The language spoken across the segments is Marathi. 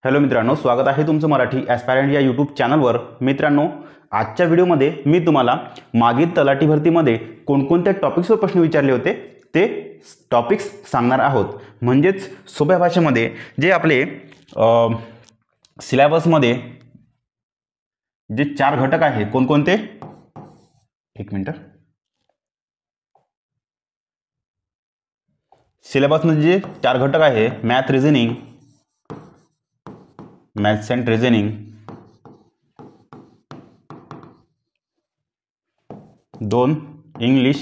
हॅलो मित्रांनो, स्वागत आहे तुमचं मराठी ॲस्पायरंट या यूट्यूब चॅनलवर। मित्रांनो, आजच्या व्हिडिओमध्ये मी तुम्हाला मागील तलाठी भरतीमध्ये कोणकोणत्या टॉपिक्सवर प्रश्न विचारले होते ते टॉपिक्स सांगणार आहोत। म्हणजेच सोप्या भाषेमध्ये जे आपले सिलेबसमध्ये जे 4 घटक आहे कोणकोणते, एक मिनिट, सिलेबसमध्ये जे 4 घटक आहे math reasoning, maths and reasoning, 2 English,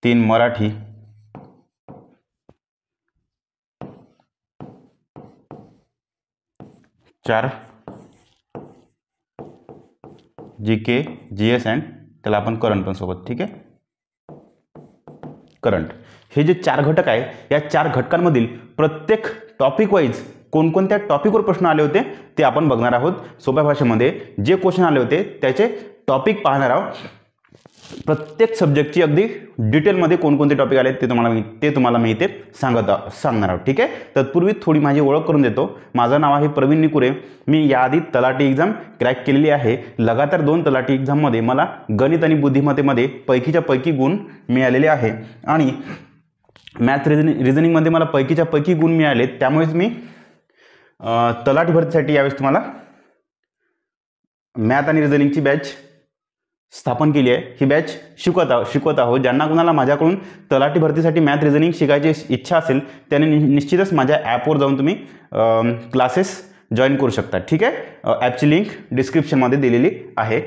3 Marathi, 4 GK, GS and त्याला आपण करंट पण सोबत, ठीक आहे, करंट। हे जे 4 घटक आहे या 4 घटकांमधील प्रत्येक टॉपिक वाईज कोणकोणत्या टॉपिकवर प्रश्न आले होते ते आपण बघणार आहोत। सोप्या भाषेमध्ये जे क्वेश्चन आले होते त्याचे टॉपिक पाहणार आहोत। प्रत्येक सब्जेक्टची अगदी डिटेलमध्ये कोणकोणते टॉपिक आले ते तुम्हाला मी इथे सांगणार आहोत, ठीक आहे। तत्पूर्वी थोडी माझी ओळख करून देतो। माझं नाव आहे प्रवीण निकुरे। मी याआधी तलाठी एक्झाम क्रॅक केलेली आहे। लगातार 2 तलाठी एक्झाममध्ये मला गणित आणि बुद्धिमत्तेमध्ये पैकीच्या पैकी गुण मिळालेले आहे आणि मॅथ रिझनिंगमध्ये मला पैकीच्या पैकी गुण मिळाले। त्यामुळेच मी तलाठी भरतीसाठी यावेळेस तुम्हाला मॅथ आणि रिझनिंगची बॅच स्थापन केली आहे। ही बॅच शिकवत आहोत। ज्यांना कोणाला माझ्याकडून तलाठी भरतीसाठी मॅथ रिझनिंग शिकायची इच्छा असेल त्यांनी निश्चितच माझ्या ॲपवर जाऊन तुम्ही क्लासेस जॉईन करू शकता, ठीक आहे। ॲपची लिंक डिस्क्रिप्शनमध्ये दिलेली आहे।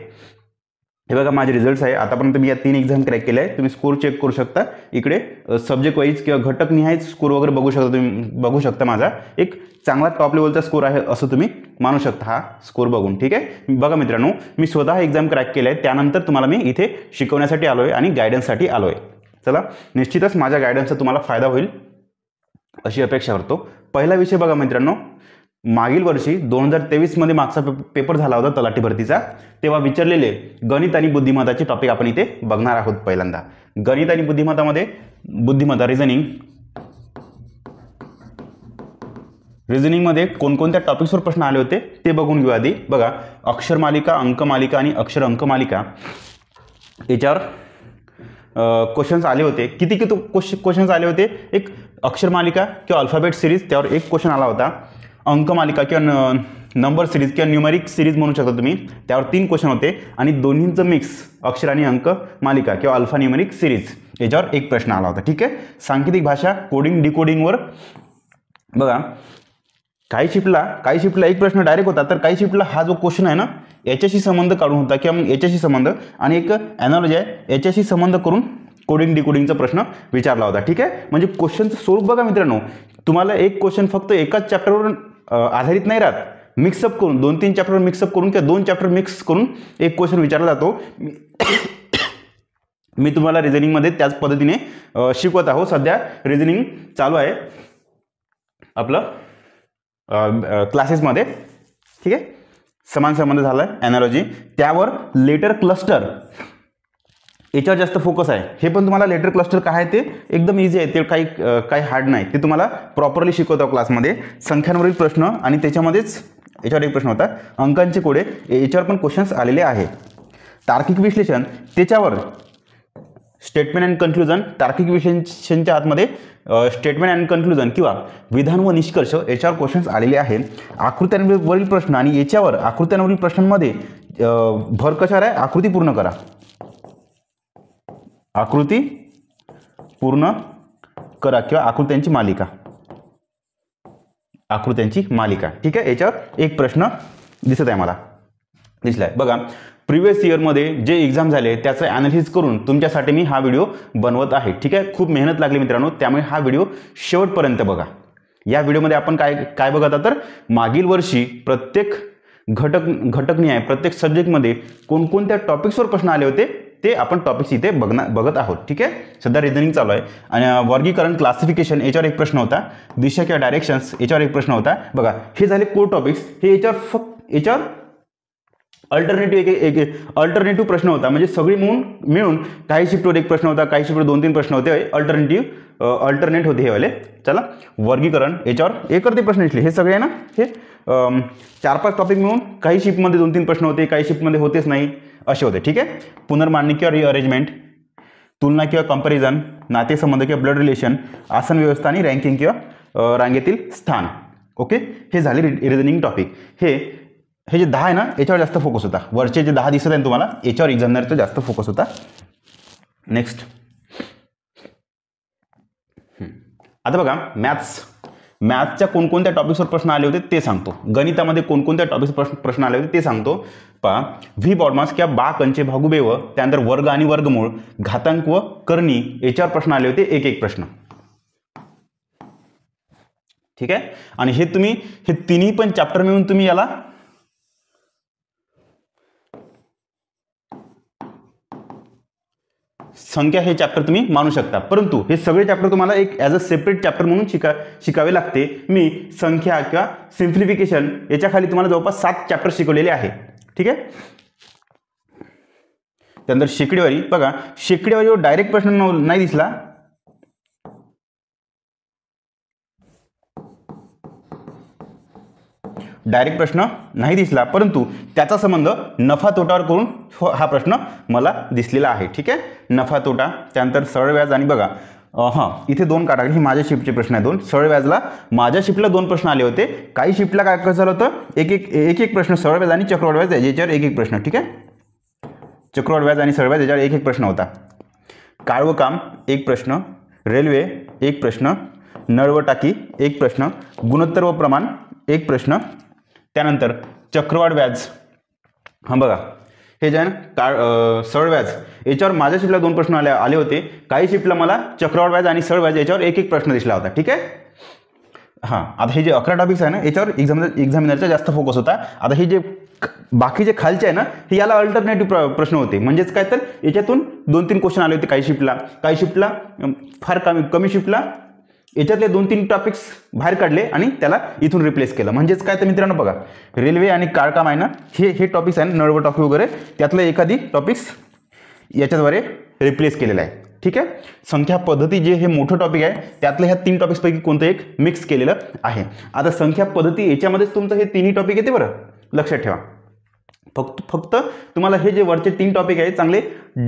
हे बघा माझे रिझल्ट्स आहे। आतापर्यंत मी या 3 एक्झाम क्रॅक केले आहे। तुम्ही स्कोर चेक करू शकता। इकडे सब्जेक्ट वाईज किंवा घटक निहाय स्कोर वगैरे बघू शकता। माझा एक चांगला टॉप लेवलचा स्कोर आहे असं तुम्ही मानू शकता हा स्कोर बघून, ठीक आहे। बघा मित्रांनो, मी स्वतः एक्झाम क्रॅक केलं आहे, त्यानंतर तुम्हाला मी इथे शिकवण्यासाठी आलो आहे आणि गायडन्ससाठी आलो आहे। चला, निश्चितच माझ्या गायडन्सचा तुम्हाला फायदा होईल अशी अपेक्षा करतो। पहिला विषय बघा मित्रांनो, मागील वर्षी 2023 मध्ये मागचा पेपर झाला होता तलाठी भरतीचा, तेव्हा विचारलेले गणित आणि बुद्धिमत्ताचे टॉपिक आपण इथे बघणार आहोत। पहिल्यांदा गणित आणि बुद्धिमत्ता रिझनिंगमध्ये कोणकोणत्या टॉपिक्सवर प्रश्न आले होते ते बघून घेऊ। आधी बघा, अक्षर मालिका, अंक मालिका आणि अक्षर अंक मालिका याच्यावर क्वेश्चन्स आले होते। किती क्वेश्चन्स आले होते? एक अक्षर मालिका किंवा अल्फाबेट सिरीज त्यावर एक क्वेश्चन आला होता। अंक मालिका किंवा नंबर सिरीज किंवा न्यूमेरिक सिरीज म्हणू शकता तुम्ही, त्यावर 3 क्वेश्चन होते आणि दोन्हींचं मिक्स अक्षर आणि अंक मालिका किंवा अल्फा न्यूमेरिक सिरीज याच्यावर एक प्रश्न आला होता, ठीक आहे। सांकेतिक भाषा, कोडिंग डिकोडिंगवर बघा, काही शिफ्टला एक प्रश्न डायरेक्ट होता, तर काही शिफ्टला हा जो क्वेश्चन आहे ना याच्याशी संबंध काढून होता किंवा याच्याशी संबंध आणि एक ॲनालॉजी आहे याच्याशी संबंध करून कोडिंग डिकोडिंगचा प्रश्न विचारला होता, ठीक आहे। म्हणजे क्वेश्चनचं स्वरूप बघा मित्रांनो, तुम्हाला एक क्वेश्चन फक्त एकाच चॅप्टरवर आधारित नाही राहत, मिक्सअप करून 2-3 चॅप्टर मिक्सअप करून किंवा 2 चॅप्टर मिक्स करून एक क्वेश्चन विचारला जातो। मी तुम्हाला रिझनिंगमध्ये त्याच पद्धतीने शिकवत आहोत। सध्या रिझनिंग चालू आहे आपलं क्लासेसमध्ये, ठीक आहे। समान संबंध झाला आहे, ॲनालॉजी, त्यावर लेटर क्लस्टर याच्यावर जास्त फोकस आहे। हे पण तुम्हाला लेटर क्लस्टर काय आहे ते एकदम इझी आहे, ते काही हार्ड नाही, ते तुम्हाला प्रॉपरली शिकवतो क्लासमध्ये। संख्यांवरील प्रश्न आणि त्याच्यामध्येच याच्यावर एक प्रश्न होता, अंकांचे कोडे याच्यावर पण क्वेश्चन्स आलेले आहे। तार्किक विश्लेषण त्याच्यावर स्टेटमेंट अँड कन्क्लुजन, तार्किक विश्लेषणच्या आतमध्ये स्टेटमेंट अँड कन्क्लुजन किंवा विधान व निष्कर्ष याच्यावर क्वेश्चन्स आलेले आहेत। आकृत्यांवरील प्रश्न आणि याच्यावर आकृत्यांवरील प्रश्नांमध्ये भर कशावर आहे? आकृती पूर्ण करा, आकृती पूर्ण करा किंवा आकृत्यांची मालिका, ठीक आहे। याच्यावर एक प्रश्न दिसत आहे, मला दिसलाय बघा। प्रिव्हियस इयरमध्ये जे एक्झाम झाले त्याचं ॲनालिसिस करून तुमच्यासाठी मी हा व्हिडिओ बनवत आहे, ठीक आहे। खूप मेहनत लागली मित्रांनो, त्यामुळे हा व्हिडिओ शेवटपर्यंत बघा। या व्हिडिओमध्ये आपण काय बघत आहोत तर मागील वर्षी प्रत्येक घटकनिहाय प्रत्येक सब्जेक्टमध्ये कोणकोणत्या टॉपिक्सवर प्रश्न आले होते ते आपण टॉपिक्स इथे बघत आहोत, ठीक आहे। सध्या रिझनिंग चालू आहे आणि वर्गीकरण क्लासिफिकेशन याच्यावर एक प्रश्न होता, दिशा किंवा डायरेक्शन्स याच्यावर एक प्रश्न होता। बघा, हे झाले कोर टॉपिक्स। हे याच्यावर अल्टरनेटिव्ह अल्टरनेटिव्ह प्रश्न होता, म्हणजे सगळी मिळून काही शिफ्टवर एक प्रश्न होता, काही शिफ्टवर 2-3 प्रश्न होते, अल्टरनेट होते हे वाले. चला, वर्गीकरण याच्यावर एकवरती प्रश्न दिसले, हे सगळे आहे ना, हे 4-5 टॉपिक मिळून काही शिफ्टमध्ये 2-3 प्रश्न होते, काही शिफ्टमध्ये होतेच नाही असे होते. ठीक आहे. पुनर्मांडणी किंवा रिअरेंजमेंट, तुलना किंवा कंपॅरिझन, नातेसंबंध किंवा ब्लड रिलेशन, आसन व्यवस्था आणि रँकिंग किंवा रांगेतील स्थान. ओके, हे झाले रिझनिंग टॉपिक. हे जे 10 आहे ना, याच्यावर जास्त फोकस होता. वरचे जे 10 दिसत आहे तुम्हाला, याच्यावर एक्झामिनरचा जास्त फोकस होता. नेक्स्ट, आता बघा मॅथ्सच्या कोणकोणत्या टॉपिक्सवर प्रश्न आले होते ते सांगतो. गणितामध्ये कोणकोणत्या टॉपिक्स प्रश्न आले होते ते सांगतो. पहा, व्ही बॉडमास किंवा बा कंचे भागुबेव, त्यानंतर वर्ग आणि वर्गमूळ, घातांक व करणी याच्यावर प्रश्न आले होते, एक प्रश्न. ठीक आहे. आणि हे तिन्ही पण चॅप्टर मिळून तुम्ही याला संख्या हे चॅप्टर तुम्ही मानू शकता, परंतु हे सगळे चॅप्टर तुम्हाला एक ॲज अ सेपरेट चॅप्टर म्हणून शिकावे लागते. मी संख्या किंवा सिम्प्लिफिकेशन याच्या खाली तुम्हाला जवळपास 7 चॅप्टर शिकवलेले आहे. ठीक आहे. त्यानंतर शेकडेवारी, बघा शेकडेवारीवर डायरेक्ट प्रश्न नाही दिसला, डायरेक्ट प्रश्न नाही दिसला, परंतु त्याचा संबंध नफा तोटावर करून हा प्रश्न मला दिसलेला आहे. ठीक आहे. नफा तोटा, त्यानंतर सरळ व्याज, आणि बघा इथे 2 काढा, हे माझ्या शिफ्टचे प्रश्न आहे 2. सरळ व्याजला माझ्या शिफ्टला 2 प्रश्न आले होते. काही शिफ्टला काय कसं झालं होतं, एक प्रश्न सरळ व्याज आणि चक्रवाढ व्याज याच्यावर एक प्रश्न. ठीक आहे. चक्रवाढ व्याज आणि सरळ व्याज याच्यावर एक प्रश्न होता. काळ व काम 1 प्रश्न, रेल्वे 1 प्रश्न, नळ व टाकी 1 प्रश्न, गुणोत्तर व प्रमाण 1 प्रश्न, त्यानंतर चक्रवाढ व्याज, बघा हे जे आहे ना सरळ व्याज याच्यावर माझ्या शिफ्टला 2 प्रश्न आले होते. काही शिफ्टला मला चक्रवाढ व्याज आणि सरळ व्याज याच्यावर एक प्रश्न दिसला होता. ठीक आहे. आता हे जे 11 टॉपिक्स आहे ना, याच्यावर एक्झामिनरचा जास्त फोकस होता. आता हे जे बाकीचे खालचे आहे ना, हे याला अल्टरनेटिव्ह प्रश्न होते, म्हणजेच काय तर याच्यातून 2-3 क्वेश्चन आले होते काही शिफ्टला फार कमी शिफ्टला याच्यातले 2-3 टॉपिक्स बाहेर काढले आणि त्याला इथून रिप्लेस केलं. म्हणजेच काय तर मित्रांनो, बघा रेल्वे आणि काळकाम आहे ना, हे टॉपिक्स आहे ना, नळव टॉपिक वगैरे, त्यातलं एखादी टॉपिक्स याच्याद्वारे रिप्लेस केलेलं आहे. ठीक आहे. संख्या पद्धती जे हे मोठं टॉपिक आहे, त्यातलं ह्या 3 टॉपिक्सपैकी कोणतं एक मिक्स केलेलं आहे. आता संख्या पद्धती याच्यामध्येच तुमचं हे 3ही टॉपिक येते, बरं लक्षात ठेवा. फक्त तुम्हाला हे जे वरचे 3 टॉपिक आहे चांगले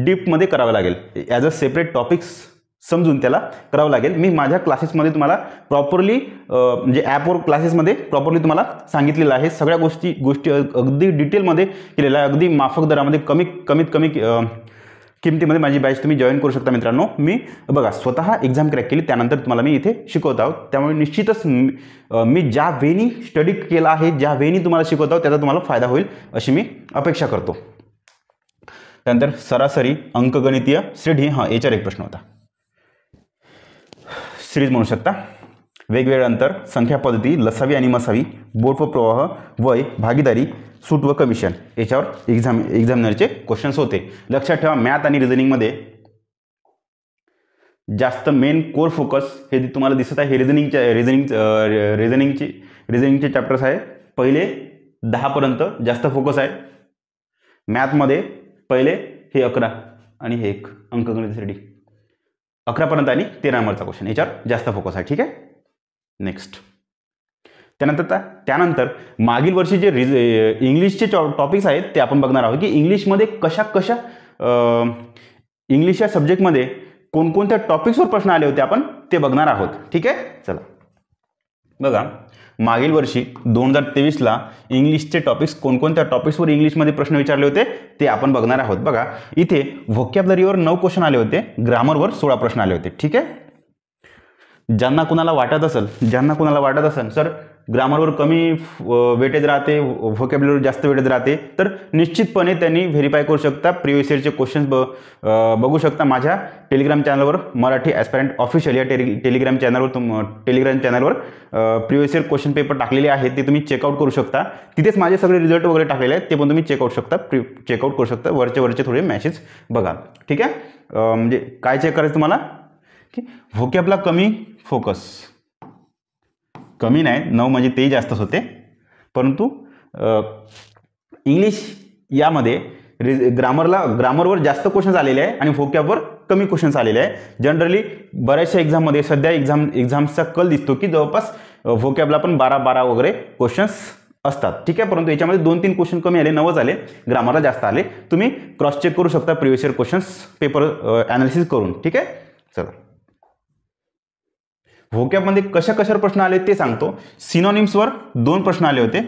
डीपमध्ये करावं लागेल, ॲज अ सेपरेट टॉपिक्स समजून त्याला करावं लागेल. मी माझ्या क्लासेसमध्ये तुम्हाला प्रॉपरली म्हणजे ॲपवर क्लासेसमध्ये प्रॉपरली तुम्हाला सांगितलेलं आहे. सगळ्या गोष्टी अगदी डिटेलमध्ये केलेल्या आहे. अगदी माफक दरामध्ये कमीत कमी किमतीमध्ये माझी बॅच तुम्ही जॉईन करू शकता मित्रांनो. मी बघा स्वतः एक्झाम क्रॅक केली, त्यानंतर तुम्हाला मी इथे शिकवत आहोत. त्यामुळे निश्चितच मी ज्या वेनी स्टडी केला आहे, ज्या वेनी तुम्हाला शिकवत आहोत, त्याचा तुम्हाला फायदा होईल अशी मी अपेक्षा करतो. त्यानंतर सरासरी, अंकगणितीय श्रेणी, याच्यावर एक प्रश्न होता, सिरीज म्हणू शकता. वेगवेगळे अंतर, संख्या पद्धती, लसावी आणि मसावी, बोट व प्रवाह, वय, भागीदारी, सूट व कमिशन याच्यावर एक्झामिनरचे क्वेश्चन्स होते. लक्षात ठेवा, मॅथ आणि रिझनिंगमध्ये जास्त मेन कोर फोकस हे तुम्हाला दिसत आहे, हे रिझनिंगचे चॅप्टर्स आहे. पहिले 10 पर्यंत जास्त फोकस आहे. मॅथमध्ये पहिले हे 11 आणि हे 1 अंकगणित श्रेणी 11 पर्यंत आणि 13 नंबरचा क्वेश्चन याच्यावर जास्त फोकस आहे. ठीक आहे. नेक्स्ट, त्यानंतर मागील वर्षी जे इंग्लिशचे टॉपिक्स आहेत ते आपण बघणार आहोत की इंग्लिशमध्ये कशा इंग्लिश या सब्जेक्टमध्ये कोणकोणत्या टॉपिक्सवर प्रश्न आले होते आपण ते बघणार आहोत. ठीक आहे. चला बघा, मागील वर्षी 2023ला इंग्लिशचे टॉपिक्स कोणकोणत्या टॉपिक्सवर इंग्लिशमध्ये प्रश्न विचारले होते ते आपण बघणार आहोत. बघा इथे व्होकॅब्युलरीवर 9 क्वेश्चन आले होते, ग्रामरवर 16 प्रश्न आले होते. ठीक आहे. ज्यांना कुणाला वाटत असेल सर ग्रामरवर कमी वेटेज राहते, व्होकॅब्युलरीवर जास्त वेटेज राहते, तर निश्चितपणे त्यांनी व्हेरीफाय करू शकता. प्रिव्हियस इयरचे क्वेश्चन्स बघू शकता माझ्या टेलिग्राम चॅनलवर, मराठी ॲस्पायरंट ऑफिशियल या टेलिग्राम चॅनलवर प्रिव्हियस इयर क्वेश्चन पेपर टाकलेले आहेत, ते तुम्ही चेकआउट करू शकता. तिथेच माझे सगळे रिझल्ट वगैरे टाकलेले आहेत, ते पण तुम्ही चेकआउट करू शकता. वरचे थोडे मॅसेज बघा. ठीक आहे. म्हणजे काय चेक करायचं तुम्हाला की व्होकॅबला कमी फोकस, कमी नाही 9 म्हणजे तेही जास्तच होते, परंतु इंग्लिश यामध्ये ग्रामरवर जास्त क्वेश्चन्स आलेले आहे आणि व्होकॅबवर कमी क्वेश्चन्स आलेले आहे. जनरली बऱ्याचशा एक्झाममध्ये सध्या एक्झाम्सचा कल दिसतो की जवळपास व्होकॅबला पण 12 वगैरे क्वेश्चन्स असतात. ठीक आहे, परंतु याच्यामध्ये 2-3 क्वेश्चन कमी आले, 90 आले, ग्रामरला जास्त आले. तुम्ही क्रॉस चेक करू शकता previous year questions paper analysis करून. ठीक आहे, चला व्होकॅबमध्ये कशावर प्रश्न आले ते सांगतो. सिनोनिम्सवर 2 प्रश्न आले होते,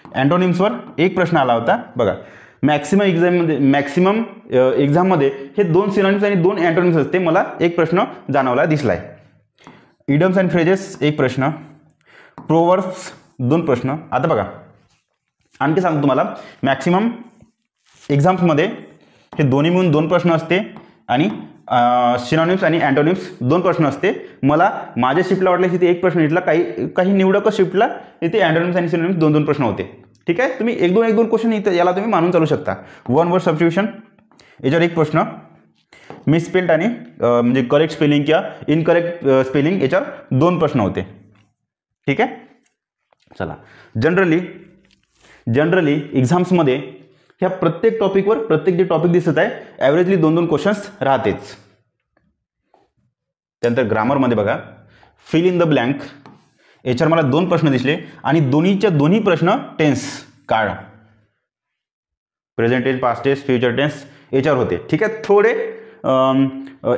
अँटोनिम्सवर 1 प्रश्न आला होता. बघा मॅक्सिमम एक्झाममध्ये हे 2 सिनोनिम्स आणि 2 अँटोनिम्स असते. मला 1 प्रश्न जाणवला दिसलाय. इडम्स अँड फ्रेजेस 1 प्रश्न, प्रोवर्ब्स 2 प्रश्न. आता बघा आणखी सांगतो तुम्हाला, मॅक्सिमम एक्झाम्समध्ये हे दोन्ही मिळून 2 प्रश्न असते आणि सिनोनिम्स आणि अँटोनिम्स 2 प्रश्न असते. मला माझ्या शिफ्टला वाटलं की ते 1 प्रश्न इथला, काही निवडक शिफ्टला इथे अँटोनिम्स आणि सिनोनिम्स 2 प्रश्न होते. ठीक आहे, तुम्ही 1-2 क्वेश्चन इथं याला तुम्ही मानून चालू शकता. वन वर्ड सबस्टिट्यूशन याच्यावर 1 प्रश्न, मिसस्पेल्ड आणि म्हणजे करेक्ट स्पेलिंग किंवा इनकरेक्ट स्पेलिंग याच्यावर 2 प्रश्न होते. ठीक आहे, चला जनरली एक्झाम्समध्ये ह्या प्रत्येक टॉपिकवर प्रत्येक जे टॉपिक दिसत आहे ॲव्हरेजली 2-2 क्वेश्चन्स राहतेच. त्यानंतर ग्रामरमध्ये बघा फिल इन द ब्लँक याच्यावर मला 2 प्रश्न दिसले आणि दोन्ही प्रश्न टेन्स काळ, present tense, past tense, future tense याच्यावर होते. ठीक आहे, थोडे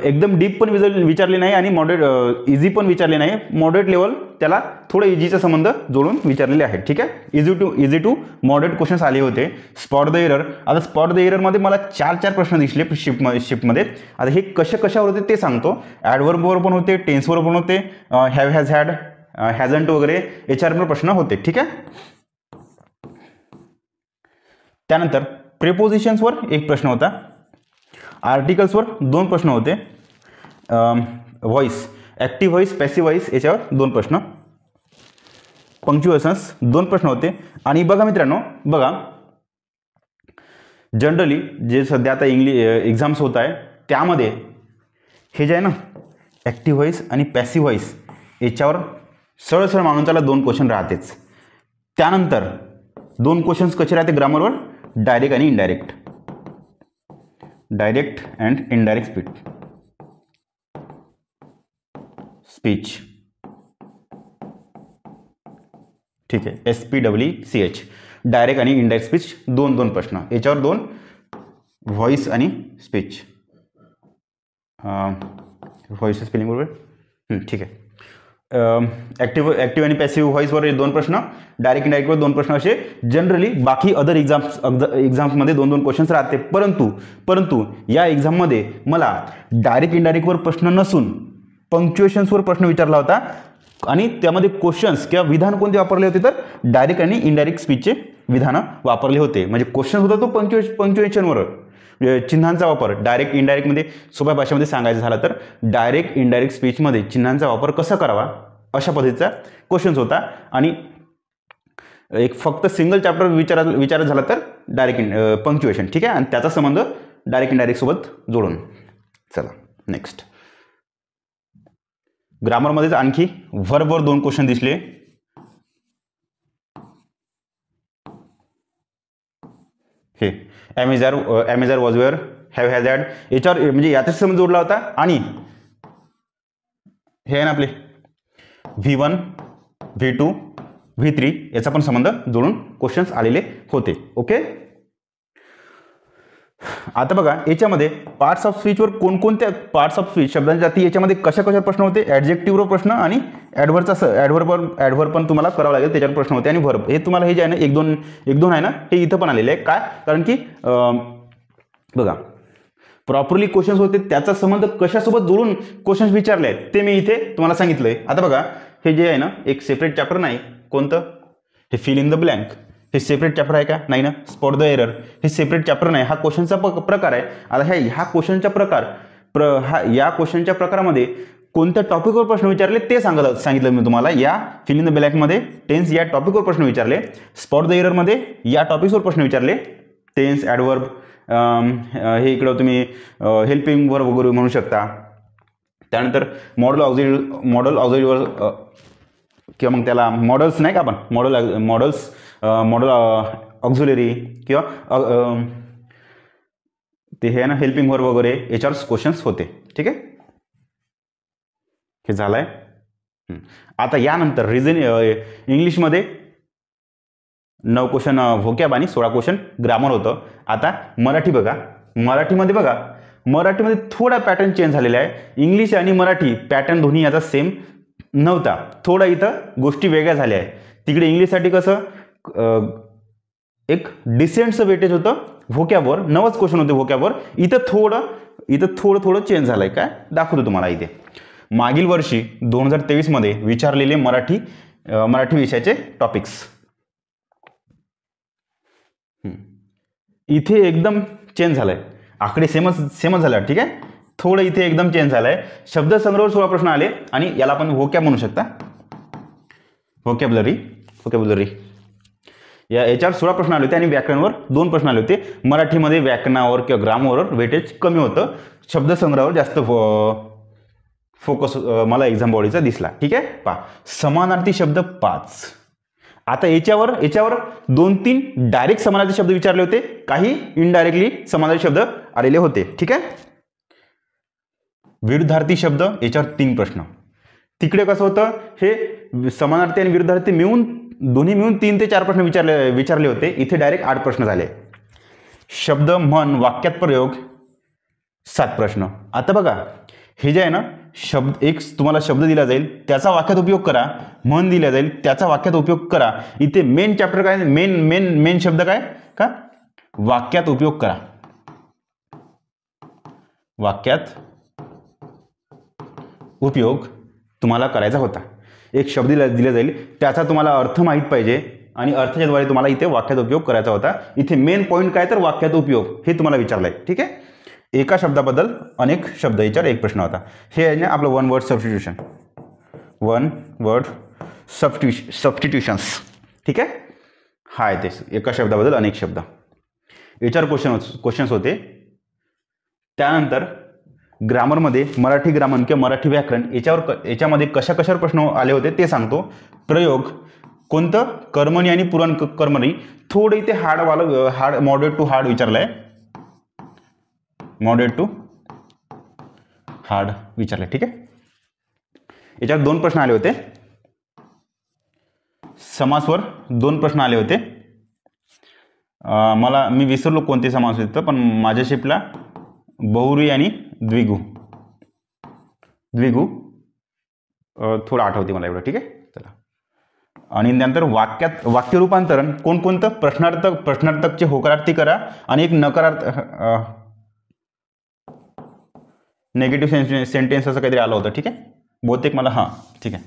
एकदम डीप पण विचारले नाही आणि मॉडरेट इझी पण विचारले नाही, मॉडरेट लेवल त्याला थोडं इझीचा संबंध जोडून विचारलेले आहेत. ठीक आहे, इझी टू मॉडरेट क्वेश्चन्स आले होते. स्पॉट द एरर, आता स्पॉट द एररमध्ये मला 4 प्रश्न दिसले शिफ्टमध्ये. आता हे कशावर होते ते सांगतो. ॲडवर्बवर पण होते, टेन्सवर पण होते, हॅव, हॅज, हॅड, हॅझंट वगैरे याच्यावर पण प्रश्न होते. ठीक आहे, त्यानंतर प्रेपोजिशन्सवर 1 प्रश्न होता, आर्टिकल्सवर 2 प्रश्न होते, voice, active voice, passive voice याच्यावर 2 प्रश्न, पंक्च्युएशन्स 2 प्रश्न होते. आणि बघा मित्रांनो, बघा जनरली जे सध्या आता एक्झाम्स होत आहे त्यामध्ये हे जे आहे ना ॲक्टिव्ह व्हॉइस आणि पॅसिव्ह व्हॉइस याच्यावर सरळ मानून त्याला 2 क्वेश्चन राहतेच. त्यानंतर 2 क्वेश्चन्स कसे राहते ग्रामरवर, डायरेक्ट आणि indirect, direct and indirect speech. ठीक आहे, SPWCH, डायरेक्ट आणि इनडायरेक्ट स्पीच 2 प्रश्न याच्यावर 2, व्हॉइस आणि स्पीच, व्हॉइस स्पेलिंग बरोबर. ठीक आहे, ॲक्टिव्ह आणि पॅसिव्ह व्हॉइसवर 2 प्रश्न, डायरेक्ट इनडायरेक्टवर 2 प्रश्न, असे जनरली बाकी अदर एक्झाम्समध्ये 2 क्वेश्चन्स राहते. परंतु या एक्झाममध्ये मला डायरेक्ट इनडायरेक्टवर प्रश्न नसून पंक्च्युएशन्सवर प्रश्न विचारला होता आणि त्यामध्ये क्वेश्चन्स किंवा विधान कोणते वापरले होते तर डायरेक्ट आणि इनडायरेक्ट स्पीचचे विधानं वापरले होते. म्हणजे क्वेश्चन होता तो पंक्च्युएशनवर, चिन्हांचा वापर. डायरेक्ट इनडायरेक्टमध्ये सोप्या भाषेमध्ये सांगायचं झालं तर डायरेक्ट इनडायरेक्ट स्पीचमध्ये चिन्हांचा वापर कसा करावा अशा पद्धतीचा क्वेश्चन्स होता. आणि एक फक्त सिंगल चॅप्टर विचारायचं झालं तर डायरेक्ट पंक्च्युएशन. ठीक आहे, आणि त्याचा संबंध डायरेक्ट इनडायरेक्ट सोबत जोडून. चला नेक्स्ट, ग्रामरमध्येच आणखी व्हर्बवर 2 क्वेश्चन दिसले. हे am is are, was were, have, has, had याच्यावर म्हणजे याचाच संबंध जोडला होता. आणि हे आहे ना आपले V1, V2, V3 याचा पण संबंध जोडून क्वेश्चन्स आलेले होते. ओके, आता बघा याच्यामध्ये पार्ट्स ऑफ स्पीचवर कोणकोणत्या पार्ट्स ऑफ स्पीच शब्दांची जाती याच्यामध्ये कशा प्रश्न होते. ॲडजेक्टिव्हवर प्रश्न आणि ॲडव्हर्ब पण तुम्हाला करावं लागेल, त्याच्यावर प्रश्न होते. आणि व्हर्ब हे तुम्हाला हे जे आहे ना 1-2 आहे ना हे इथं पण आलेले आहे. काय कारण की बघा प्रॉपरली क्वेश्चन्स होते, त्याचा संबंध कशासोबत जोडून क्वेश्चन्स विचारले आहेत ते मी इथे तुम्हाला सांगितलंय. आता बघा हे जे आहे ना एक सेपरेट चॅप्टर नाही, कोणतं हे फिल इन द ब्लँक हे सेपरेट चॅप्टर आहे का नाही ना. स्पॉट द एरर हे सेपरेट चॅप्टर नाही, हा क्वेश्चनचा प्रकार आहे. आता ह्या क्वेश्चनच्या या क्वेश्चनच्या प्रकारामध्ये कोणत्या टॉपिकवर प्रश्न विचारले ते सांगितलं मी तुम्हाला. या फिल इन द ब्लँकमध्ये टेन्स या टॉपिकवर प्रश्न विचारले, स्पॉट द एररमध्ये या टॉपिक्सवर प्रश्न विचारले, टेन्स, ॲडवर्ब, हे इकडं तुम्ही हेल्पिंग वर्ब वगैरे म्हणू शकता. त्यानंतर मॉडल ऑक्झिलरीवर किंवा मग त्याला मॉडल्स नाही का आपण मॉडल ऑक्झिलरी किंवा ते हे ना हेल्पिंग वर्ब वगैरे याच्यावर क्वेश्चन्स होते. ठीक आहे, हे झालंय. आता यानंतर इंग्लिशमध्ये 9 क्वेश्चन व्होकॅब आणि 16 क्वेश्चन ग्रामर होतं. आता मराठी बघा, मराठीमध्ये थोडा पॅटर्न चेंज झालेला आहे. इंग्लिश आणि मराठी पॅटर्न दोन्ही याचा सेम नव्हता, थोडा इथं गोष्टी वेगळ्या झाल्या आहे. तिकडे इंग्लिशसाठी कसं एक डिसेंटचं वेटेज होतं व्होकॅबवर, 9च क्वेश्चन होते व्होकॅबवर. इथं थोडं चेंज झालंय. काय दाखवतो तुम्हाला इथे. मागील वर्षी 2023 मध्ये विचारलेले मराठी विषयाचे टॉपिक्स इथे एकदम चेंज झालंय. आकडे सेमच झाला. ठीक आहे, थोडं इथे एकदम चेंज झालंय. शब्दसंग्रह 16 प्रश्न आले आणि याला आपण व्होकॅब म्हणू शकता, व्होकॅब्युलरी. याच्यावर 16 प्रश्न आले होते आणि व्याकरणवर 2 प्रश्न आले होते. मराठीमध्ये व्याकरणावर किंवा ग्रामरवर वेटेज कमी होतं, शब्दसंग्रहावर जास्त फोकस मला एक्झाम बॉडीचा दिसला. ठीक आहे, पहा समानार्थी शब्द 5. आता याच्यावर 2-3 डायरेक्ट समानार्थी शब्द विचारले होते, काही इनडायरेक्टली समानार्थी शब्द आलेले होते. ठीक आहे, विरुद्धार्थी शब्द याच्यावर 3 प्रश्न. तिकडे कसं होतं, हे समानार्थी आणि विरुद्धार्थी दोन्ही मिळून 3 ते 4 प्रश्न विचारले होते. इथे डायरेक्ट 8 प्रश्न झाले. शब्द, म्हण, वाक्यात प्रयोग 7 प्रश्न. आता बघा, हे जे आहे ना, तुम्हाला शब्द दिला जाईल त्याचा वाक्यात उपयोग करा, म्हण दिला जाईल त्याचा वाक्यात उपयोग करा. इथे मेन चॅप्टर काय, मेन शब्द काय का वाक्यात उपयोग करा. वाक्यात उपयोग तुम्हाला करायचा होता. एक शब्द दिला जाईल त्याचा तुम्हाला अर्थ माहीत पाहिजे आणि अर्थाच्या द्वारे तुम्हाला इथे वाक्यात उपयोग करायचा होता. इथे मेन पॉईंट काय तर वाक्यात उपयोग हे तुम्हाला विचारलंय. ठीक आहे, एका शब्दाबद्दल अनेक शब्द याच्यावर 1 प्रश्न होता. हे आहे ना आपलं वन वर्ड सबस्टिट्यूशन्स. ठीक आहे, हा आहे ते एका शब्दाबद्दल अनेक शब्द. याच्यावर क्वेश्चन्स होते. त्यानंतर ग्रामरमध्ये मराठी ग्रामर किंवा मराठी व्याकरण याच्यामध्ये कशावर प्रश्न आले होते ते सांगतो. प्रयोग कोणतं, कर्मणी आणि पूर्ण कर्मणी. थोडं इथे हार्ड मॉडरेट टू हार्ड विचारलंय, ठीक आहे. याच्यावर 2 प्रश्न आले होते. समासवर 2 प्रश्न आले होते. मी विसरलो कोणते समास होते, पण माझ्या शिपला बहुरी आणि द्विगु थोडं आठवते मला एवढं. ठीक आहे, चला. आणि नंतर वाक्य रूपांतरण कोणकोणतं, प्रश्नार्थकचे होकारार्थी करा आणि एक नेगेटिव्ह सेंटेन्स असं काहीतरी आलं होतं. ठीक आहे, बहुतेक मला ठीक आहे.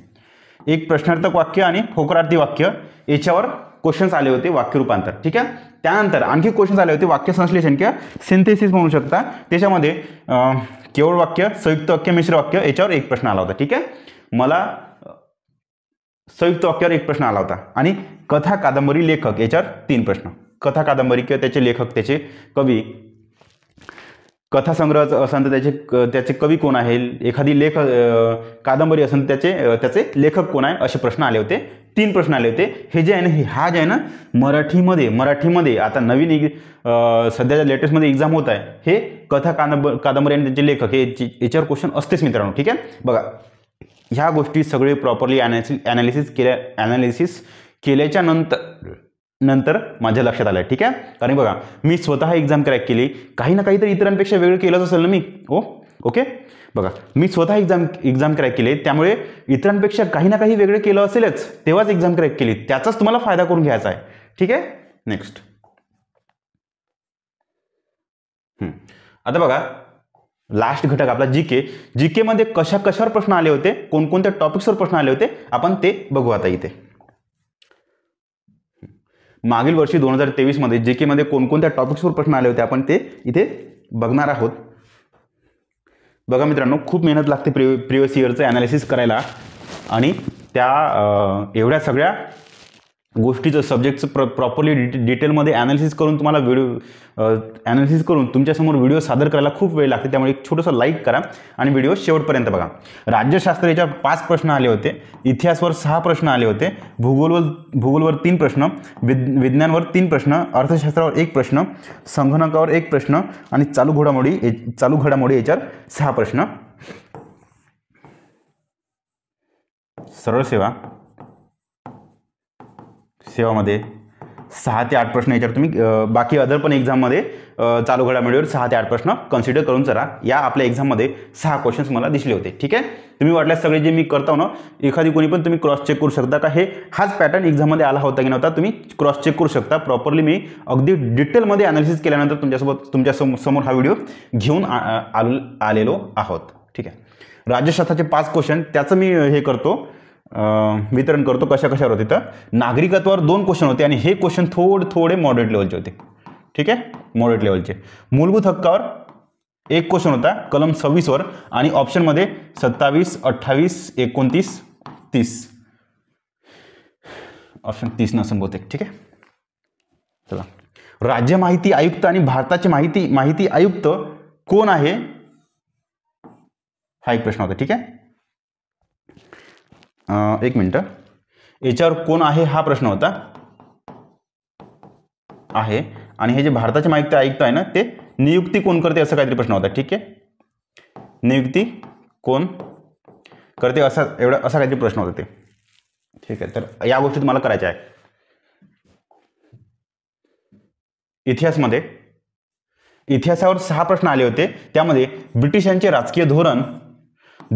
एक प्रश्नार्थक वाक्य आणि होकारार्थी वाक्य याच्यावर क्वेश्चन्स आले होते, वाक्य रूपांतर. ठीक आहे, त्यानंतर आणखी क्वेश्चन्स आले होते वाक्य संश्लेषण किंवा सिंथेसिस म्हणू शकता. त्याच्यामध्ये केवळ वाक्य, संयुक्त वाक्य, मिश्र वाक्य याच्यावर 1 प्रश्न आला होता. ठीक आहे, मला संयुक्त वाक्यावर 1 प्रश्न आला होता. आणि कथा, कादंबरी, लेखक याच्यावर 3 प्रश्न. कथा, कादंबरी किंवा त्याचे लेखक, त्याचे कवी, कथासंग्रह असेल तर त्याचे कवी कोण आहे, एखादी कादंबरी असेल त्याचे लेखक कोण आहे, असे प्रश्न आले होते. 3 प्रश्न आले होते. हे जे आहे ना, हा जे आहे ना मराठीमध्ये आता नवीन सध्याच्या लेटेस्टमध्ये एक्झाम होत आहे, हे कथा, कादंबरी आणि त्याचे लेखक हे याच्यावर क्वेश्चन असतेच मित्रांनो. ठीक आहे, बघा ह्या गोष्टी सगळे प्रॉपरली ॲनालिसिस केल्याच्या नंतर माझ्या लक्षात आलं. ठीक आहे, कारण बघा मी स्वतः एक्झाम क्रॅक केली, काही ना काहीतरी इतरांपेक्षा वेगळं केलंच असेल ना मी. ओके, बघा मी स्वतः एक्झाम क्रॅक केले, त्यामुळे इतरांपेक्षा काही ना काही वेगळं केलं असेलच, तेव्हाच एक्झाम क्रॅक केली, त्याचाच तुम्हाला फायदा करून घ्यायचा आहे. ठीक आहे, नेक्स्ट. आता बघा लास्ट घटक आपला जीके मध्ये कशावर प्रश्न आले होते, कोणकोणत्या टॉपिक्सवर प्रश्न आले होते, आपण ते बघू आता इथे. मागील वर्षी 2023 मध्ये जीके मध्ये कोणकोणत्या टॉपिक्सवर प्रश्न आले होते आपण ते इथे बघणार आहोत. बघा मित्रांनो, खूप मेहनत लागते प्रिव्हियस इयरचं ॲनालिसिस करायला आणि त्या एवढ्या सगळ्या गोष्टीचं सब्जेक्टचं प्रॉपरली डिटेलमध्ये ॲनालिसिस करून तुम्हाला ॲनालिसिस करून तुमच्यासमोर व्हिडिओ सादर करायला खूप वेळ लागते. त्यामुळे एक छोटंसं लाईक करा आणि व्हिडिओ शेवटपर्यंत बघा. राज्यशास्त्र याच्यावर 5 प्रश्न आले होते, इतिहासवर 6 प्रश्न आले होते, भूगोलवर 3 प्रश्न, विज्ञानवर 3 प्रश्न, अर्थशास्त्रावर 1 प्रश्न, संगणकावर 1 प्रश्न आणि चालू घडामोडी याच्यावर 6 प्रश्न. सरळ सेवामध्ये 6 ते 8 प्रश्न याच्यावर तुम्ही बाकी अदर पण एक्झाममध्ये चालू घडामोडीवर 6 ते 8 प्रश्न कन्सिडर करून चला. या आपल्या एक्झाममध्ये 6 क्वेश्चन्स मला दिसले होते. ठीक आहे, तुम्ही वाटल्यास सगळे जे मी करतो ना एखादी कोणी पण तुम्ही क्रॉस चेक करू शकता का हाच पॅटर्न एक्झाममध्ये आला होता की नव्हता. तुम्ही क्रॉस चेक करू शकता. प्रॉपरली मी अगदी डिटेलमध्ये ॲनालिसिस केल्यानंतर तुमच्यासमोर हा व्हिडिओ घेऊन आलेलो आहोत. ठीक आहे, राज्यशास्त्राचे 5 क्वेश्चन त्याचं मी हे करतो वितरण करतो कशावर होते. तर नागरिकत्वावर 2 क्वेश्चन होते आणि हे क्वेश्चन थोडे मॉडरेट लेवलचे होते. ठीक आहे, मॉडरेट लेवलचे. मूलभूत हक्कावर 1 क्वेश्चन होता कलम 26 वर आणि ऑप्शनमध्ये 27, 28, 29, 30. ऑप्शन 30 नसेल बहुतेक. ठीक आहे, चला. राज्य माहिती आयुक्त आणि भारताचे माहिती आयुक्त कोण आहे हा एक प्रश्न होता. ठीक आहे, 1 मिनिट. याच्यावर कोण आहे हा प्रश्न होता आहे आणि हे जे भारताचे माहिती आयुक्त आहे ना ते नियुक्ती कोण करते असा काहीतरी प्रश्न होता. ठीक आहे, नियुक्ती कोण करते असा काहीतरी प्रश्न होता ते. ठीक आहे, तर या गोष्टी तुम्हाला करायच्या आहे. इतिहासावर 6 प्रश्न आले होते. त्यामध्ये ब्रिटिशांचे राजकीय धोरण,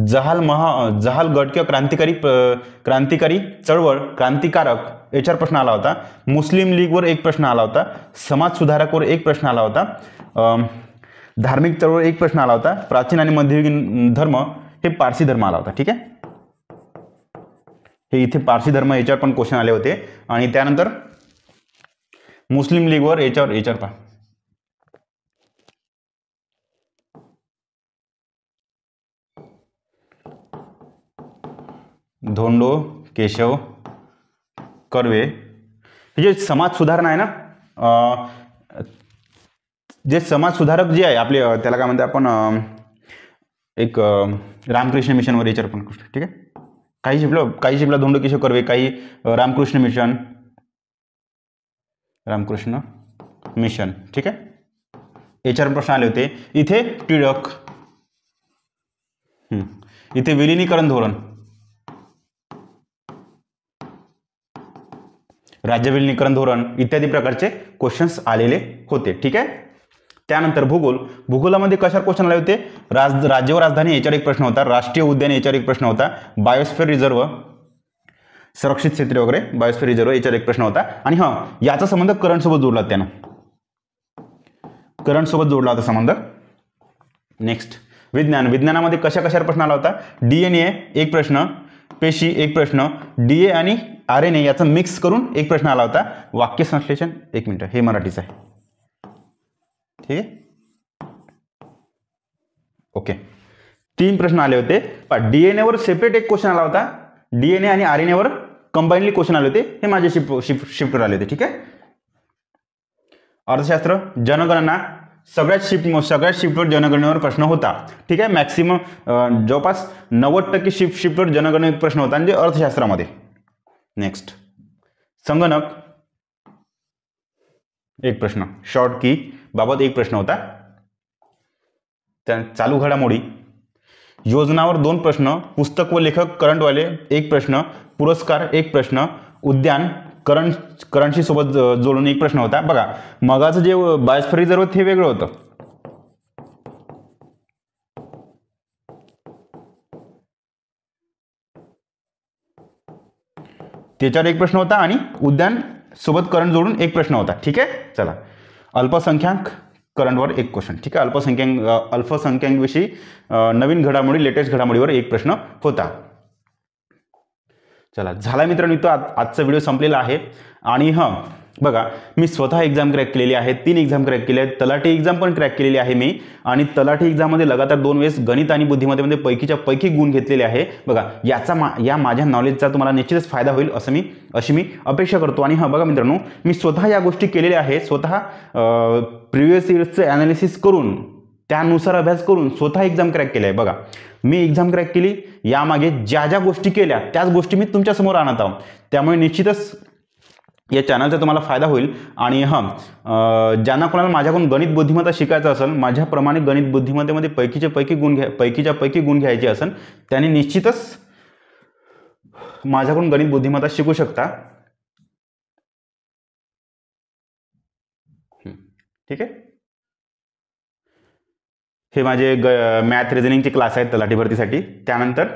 जहाल गट किंवा क्रांतिकारी चळवळ, क्रांतिकारक याच्यावर प्रश्न आला होता. मुस्लिम लीगवर 1 प्रश्न आला होता. समाज सुधारकवर 1 प्रश्न आला होता. धार्मिक चळवळ 1 प्रश्न आला होता. प्राचीन आणि मध्ययुगीन धर्म हे पारसी धर्म आला होता. ठीक आहे, हे इथे पारसी धर्म याच्यावर पण क्वेश्चन आले होते. आणि त्यानंतर मुस्लिम लीगवर याच्यावर पहा धोंडो केशव कर्वे. हे जे समाज सुधारणा आहे ना, जे समाज सुधारक जे आहे आपले त्याला काय म्हणते आपण एक रामकृष्ण मिशनवर याच्यावर पण. ठीक आहे, काही शिकला धोंडो केशव कर्वे, काही रामकृष्ण मिशन. ठीक आहे, याच्यावर प्रश्न आले होते. इथे टिळक, इथे विलिनीकरण धोरण, राज्य विलिनीकरण धोरण इत्यादी प्रकारचे क्वेश्चन्स आलेले होते. ठीक आहे, त्यानंतर भूगोलामध्ये कशावर क्वेश्चन आले होते. राज्य व राजधानी याच्यावर 1 प्रश्न होता. राष्ट्रीय उद्यान याच्यावर 1 प्रश्न होता. बायोस्फिअर रिझर्व, संरक्षित क्षेत्रे वगैरे, बायोस्फिअर रिझर्व याच्यावर 1 प्रश्न होता. आणि याचा संबंध करंट सोबत जोडला त्यानं, होता संबंध. नेक्स्ट, विज्ञानामध्ये कशावर प्रश्न आला होता. DNA 1 प्रश्न, पेशी 1 प्रश्न, DA आणि RNA याचं मिक्स करून 1 प्रश्न आला होता. वाक्य संश्लेषण 1 मिनिट, हे मराठीचं आहे. ठीक आहे, ओके. 3 प्रश्न आले होते. DNA वर सेपरेट 1 क्वेश्चन आला होता. DNA आणि RNA वर कंबाईनली क्वेश्चन आले होते. हे माझे शिफ्टवर आले होते. ठीक आहे, अर्थशास्त्र जनगणना सगळ्याच शिफ्टवर जनगणनेवर प्रश्न होता. ठीक आहे, मॅक्सिमम जवळपास 90% शिफ्टवर जनगणनेवर प्रश्न होता म्हणजे अर्थशास्त्रामध्ये. नेक्स्ट, संगणक 1 प्रश्न, शॉर्ट की बाबत 1 प्रश्न होता. चालू घडामोडी योजनावर 2 प्रश्न, पुस्तक व लेखक करंटवाले 1 प्रश्न, पुरस्कार 1 प्रश्न, उद्यान करंटशी सोबत जोडून 1 प्रश्न होता. बघा, मगाचं जे बायोस्फिअर रिझर्व हे वेगळं होतं. त्याच्यावर 1 प्रश्न होता आणि उद्यान सोबत करंट जोडून 1 प्रश्न होता. ठीक आहे, चला. अल्पसंख्याक करंटवर 1 क्वेश्चन. ठीक आहे, अल्पसंख्याकांविषयी नवीन घडामोडी, लेटेस्ट घडामोडीवर 1 प्रश्न होता. चला, झाला मित्रांनो, आजचा व्हिडिओ संपलेला आहे. आणि बघा, मी स्वतः एक्झाम क्रॅक केलेली आहे, 3 एक्झाम क्रॅक केले आहेत, तलाठी एक्झाम पण क्रॅक केलेली आहे मी, आणि तलाठी एक्झाममध्ये लगातार 2 वेळेस गणित आणि बुद्धिमत्तेमध्ये पैकीच्या पैकी गुण घेतलेले आहे. बघा, या माझ्या नॉलेजचा तुम्हाला निश्चितच फायदा होईल अशी मी अपेक्षा करतो. आणि हां, बघा मित्रांनो, मी स्वतः या गोष्टी केलेल्या आहे. स्वतः प्रिव्हियस इयर्सचं ॲनालिसिस करून, त्यानुसार अभ्यास करून स्वतः एक्झाम क्रॅक केलं आहे. बघा, मी एक्झाम क्रॅक केली, यामागे ज्या ज्या गोष्टी केल्या त्याच गोष्टी मी तुमच्यासमोर आणत आहोत. त्यामुळे निश्चितच या चॅनलचा तुम्हाला फायदा होईल. आणि हां, ज्यांना कोणाला माझ्याकडून गणित बुद्धिमत्ता शिकायचं असेल, माझ्याप्रमाणे गणित बुद्धिमत्तेमध्ये पैकीच्या पैकी गुण घ्यायचे असेल, त्यांनी निश्चितच माझ्याकडून गणित बुद्धिमत्ता शिकू शकता. ठीक आहे. हे माझे मॅथ रिझनिंगचे क्लास आहेत तलाठी भरतीसाठी, त्यानंतर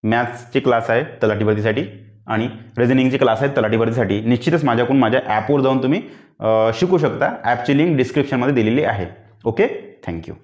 मॅथ्सचे क्लास आहे तलाठी भरतीसाठी, आणि रिझनिंगचे क्लास आहेत तलाठी भरतीसाठी. निश्चितच माझ्याकडून माझ्या ॲपवर जाऊन तुम्ही शिकू शकता. ॲपची लिंक डिस्क्रिप्शनमध्ये दिलेली आहे. Okay, thank you.